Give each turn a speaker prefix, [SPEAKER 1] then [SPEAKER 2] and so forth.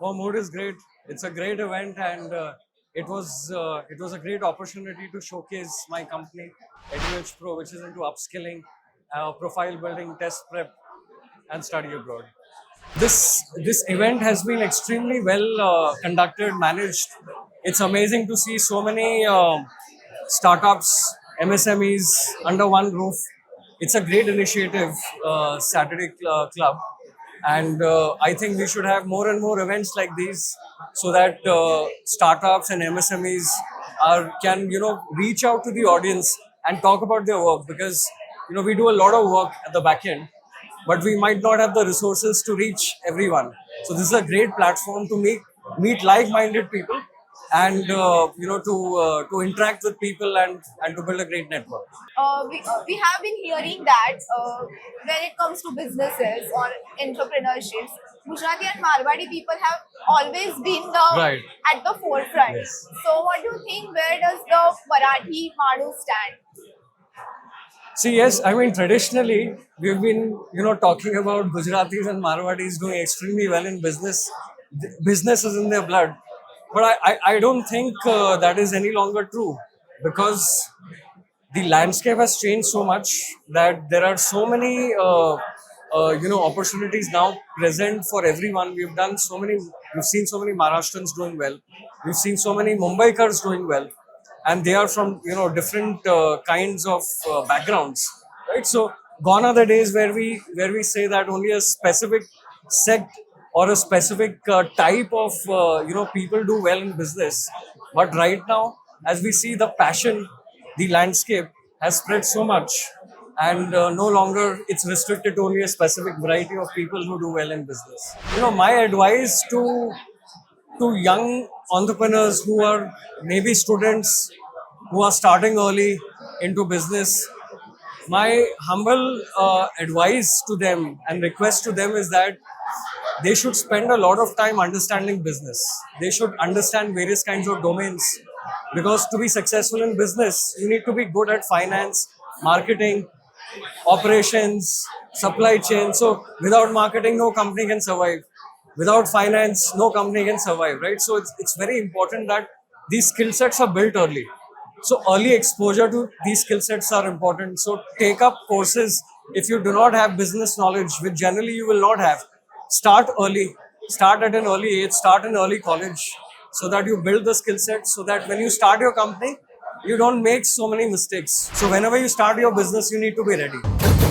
[SPEAKER 1] Oh, Mood is great. It's a great event, and it was a great opportunity to showcase my company, EduH Pro, which is into upskilling, profile building, test prep, and study abroad. This event has been extremely well conducted, managed. It's amazing to see so many startups, MSMEs under one roof. It's a great initiative, Saturday Club, and I think we should have more and more events like these so that startups and MSMEs are can reach out to the audience and talk about their work because we do a lot of work at the back end, but we might not have the resources to reach everyone. So this is a great platform to meet like-minded people and to interact with people and to build a great network.
[SPEAKER 2] We have been hearing that when it comes to businesses or entrepreneurships, Gujarati and Marwadi people have always been
[SPEAKER 1] Right.
[SPEAKER 2] at the forefront.
[SPEAKER 1] Yes.
[SPEAKER 2] So, what do you think? Where does the Marathi Manu stand?
[SPEAKER 1] See, yes, I mean, traditionally, we've been, talking about Gujaratis and Marwadis doing extremely well in business. Business is in their blood. But I don't think that is any longer true because the landscape has changed so much that there are so many, opportunities now present for everyone. We've seen so many Maharashtrians doing well. We've seen so many Mumbaikars doing well, and they are from different kinds of backgrounds, right? So gone are the days where we say that only a specific sect or a specific type of people do well in business. But right now, as we see the passion, the landscape has spread so much, and no longer it's restricted to only a specific variety of people who do well in business. My advice to young entrepreneurs who are maybe students who are starting early into business, my humble advice to them and request to them is that they should spend a lot of time understanding business. They should understand various kinds of domains because to be successful in business, you need to be good at finance, marketing, operations, supply chain. So without marketing, no company can survive. Without finance, no company can survive, right? So it's very important that these skill sets are built early. So early exposure to these skill sets are important. So take up courses if you do not have business knowledge, which generally you will not have. Start early. Start at an early age. Start in early college, so that you build the skill set. So that when you start your company, you don't make so many mistakes. So whenever you start your business, you need to be ready.